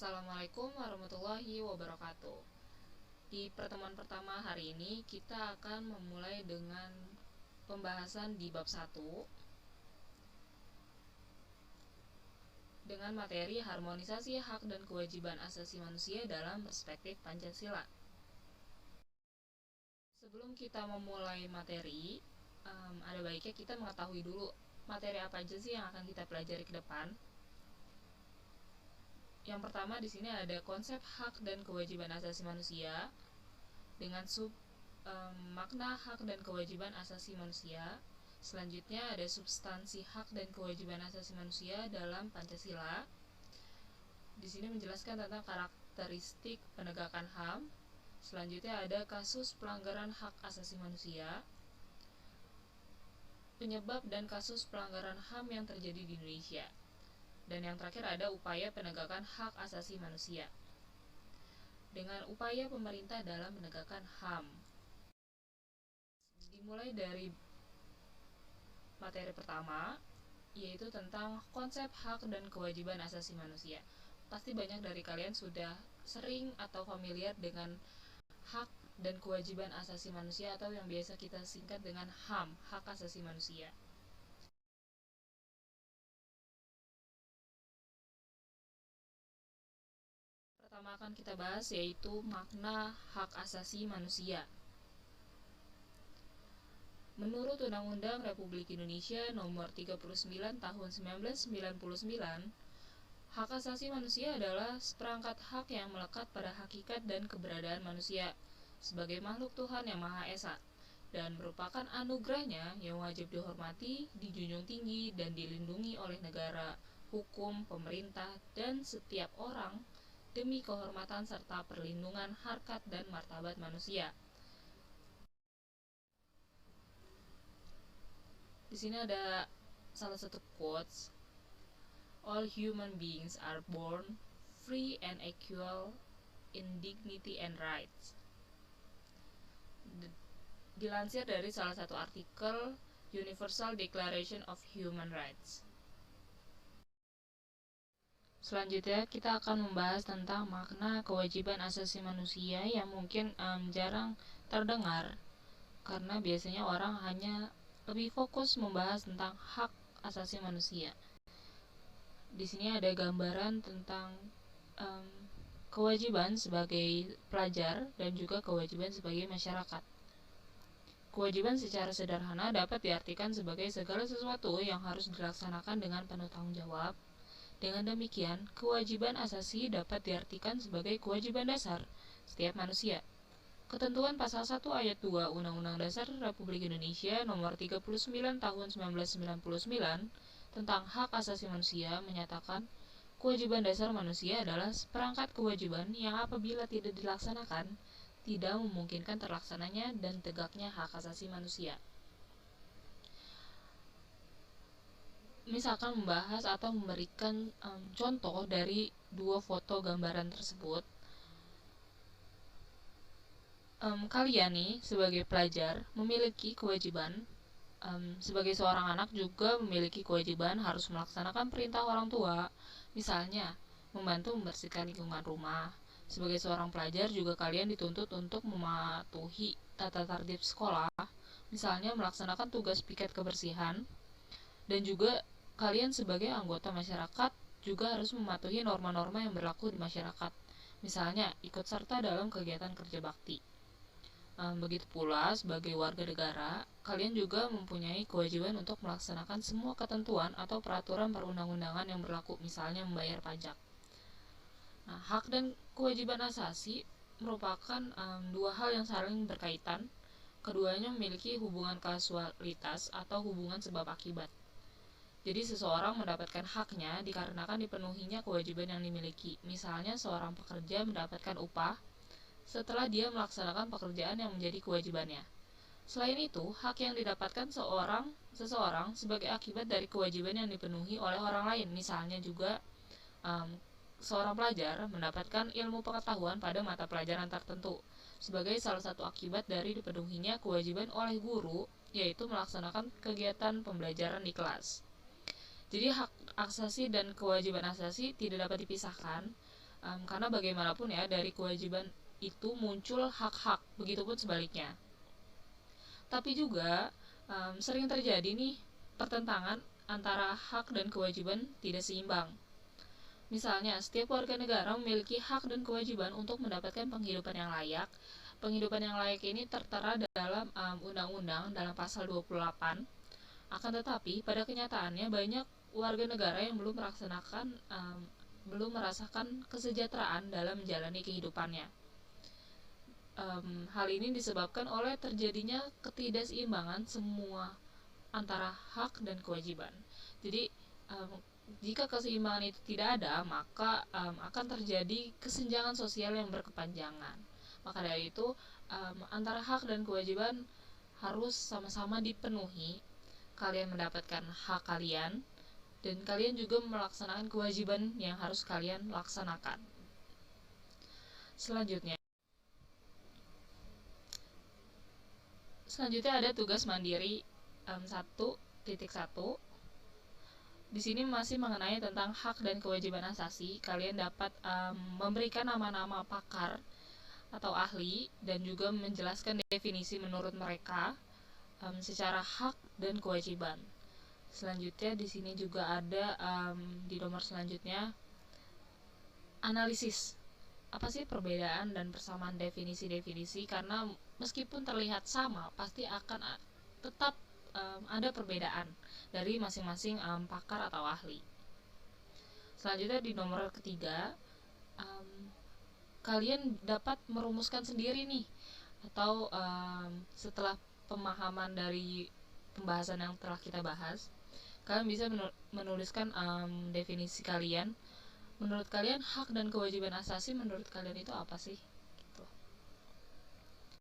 Assalamualaikum warahmatullahi wabarakatuh. Di pertemuan pertama hari ini kita akan memulai dengan pembahasan di bab 1 dengan materi harmonisasi hak dan kewajiban asasi manusia dalam perspektif Pancasila. Sebelum kita memulai materi, ada baiknya kita mengetahui dulu materi apa aja sih yang akan kita pelajari ke depan. Yang pertama di sini ada konsep hak dan kewajiban asasi manusia dengan makna hak dan kewajiban asasi manusia. Selanjutnya ada substansi hak dan kewajiban asasi manusia dalam Pancasila. Di sini menjelaskan tentang karakteristik penegakan HAM. Selanjutnya ada kasus pelanggaran hak asasi manusia, penyebab dan kasus pelanggaran HAM yang terjadi di Indonesia. Dan yang terakhir ada upaya penegakan hak asasi manusia dengan upaya pemerintah dalam menegakkan HAM. Dimulai dari materi pertama, yaitu tentang konsep hak dan kewajiban asasi manusia. Pasti banyak dari kalian sudah sering atau familiar dengan hak dan kewajiban asasi manusia atau yang biasa kita singkat dengan HAM, hak asasi manusia. Pertama akan kita bahas yaitu makna hak asasi manusia. Menurut Undang-Undang Republik Indonesia Nomor 39 Tahun 1999, hak asasi manusia adalah seperangkat hak yang melekat pada hakikat dan keberadaan manusia sebagai makhluk Tuhan yang Maha Esa dan merupakan anugerahnya yang wajib dihormati, dijunjung tinggi, dan dilindungi oleh negara, hukum, pemerintah, dan setiap orang demi kehormatan serta perlindungan harkat dan martabat manusia. Di sini ada salah satu quotes, "All human beings are born free and equal in dignity and rights." Dilansir dari salah satu artikel Universal Declaration of Human Rights. Selanjutnya kita akan membahas tentang makna kewajiban asasi manusia yang mungkin jarang terdengar karena biasanya orang hanya lebih fokus membahas tentang hak asasi manusia. Di sini ada gambaran tentang kewajiban sebagai pelajar dan juga kewajiban sebagai masyarakat. Kewajiban secara sederhana dapat diartikan sebagai segala sesuatu yang harus dilaksanakan dengan penuh tanggung jawab. Dengan demikian, kewajiban asasi dapat diartikan sebagai kewajiban dasar setiap manusia. Ketentuan pasal 1 ayat 2 Undang-Undang Dasar Republik Indonesia Nomor 39 Tahun 1999 tentang hak asasi manusia menyatakan kewajiban dasar manusia adalah seperangkat kewajiban yang apabila tidak dilaksanakan tidak memungkinkan terlaksananya dan tegaknya hak asasi manusia. Misalkan membahas atau memberikan contoh dari dua foto gambaran tersebut. Kalian nih sebagai pelajar memiliki kewajiban, sebagai seorang anak juga memiliki kewajiban harus melaksanakan perintah orang tua, misalnya membantu membersihkan lingkungan rumah. Sebagai seorang pelajar juga kalian dituntut untuk mematuhi tata tertib sekolah, misalnya melaksanakan tugas piket kebersihan, dan juga kalian sebagai anggota masyarakat juga harus mematuhi norma-norma yang berlaku di masyarakat, misalnya ikut serta dalam kegiatan kerja bakti. Begitu pula sebagai warga negara, kalian juga mempunyai kewajiban untuk melaksanakan semua ketentuan atau peraturan perundang-undangan yang berlaku, misalnya membayar pajak. Nah, hak dan kewajiban asasi merupakan dua hal yang saling berkaitan. Keduanya memiliki hubungan kausalitas atau hubungan sebab akibat. Jadi seseorang mendapatkan haknya dikarenakan dipenuhinya kewajiban yang dimiliki. Misalnya seorang pekerja mendapatkan upah setelah dia melaksanakan pekerjaan yang menjadi kewajibannya. Selain itu, hak yang didapatkan seseorang sebagai akibat dari kewajiban yang dipenuhi oleh orang lain. Misalnya juga seorang pelajar mendapatkan ilmu pengetahuan pada mata pelajaran tertentu sebagai salah satu akibat dari dipenuhinya kewajiban oleh guru, yaitu melaksanakan kegiatan pembelajaran di kelas. Jadi hak asasi dan kewajiban asasi tidak dapat dipisahkan. Karena bagaimanapun ya, dari kewajiban itu muncul hak-hak, begitupun sebaliknya. Tapi juga sering terjadi nih pertentangan antara hak dan kewajiban tidak seimbang. Misalnya, setiap warga negara memiliki hak dan kewajiban untuk mendapatkan penghidupan yang layak. Penghidupan yang layak ini tertera dalam undang-undang dalam pasal 28. Akan tetapi, pada kenyataannya banyak warga negara yang belum merasakan kesejahteraan dalam menjalani kehidupannya. Hal ini disebabkan oleh terjadinya ketidakseimbangan semua antara hak dan kewajiban. Jadi jika keseimbangan itu tidak ada, maka akan terjadi kesenjangan sosial yang berkepanjangan. Maka dari itu antara hak dan kewajiban harus sama-sama dipenuhi. Kalian mendapatkan hak kalian dan kalian juga melaksanakan kewajiban yang harus kalian laksanakan. Selanjutnya ada tugas mandiri 1.1. Di sini masih mengenai tentang hak dan kewajiban asasi. Kalian dapat memberikan nama-nama pakar atau ahli dan juga menjelaskan definisi menurut mereka secara hak dan kewajiban. Selanjutnya di sini juga ada di nomor selanjutnya analisis. Apa sih perbedaan dan persamaan definisi-definisi? Karena meskipun terlihat sama, pasti akan tetap ada perbedaan dari masing-masing pakar atau ahli. Selanjutnya di nomor ketiga, kalian dapat merumuskan sendiri nih, atau setelah pemahaman dari pembahasan yang telah kita bahas, kalian bisa menuliskan definisi kalian. Menurut kalian hak dan kewajiban asasi menurut kalian itu apa sih?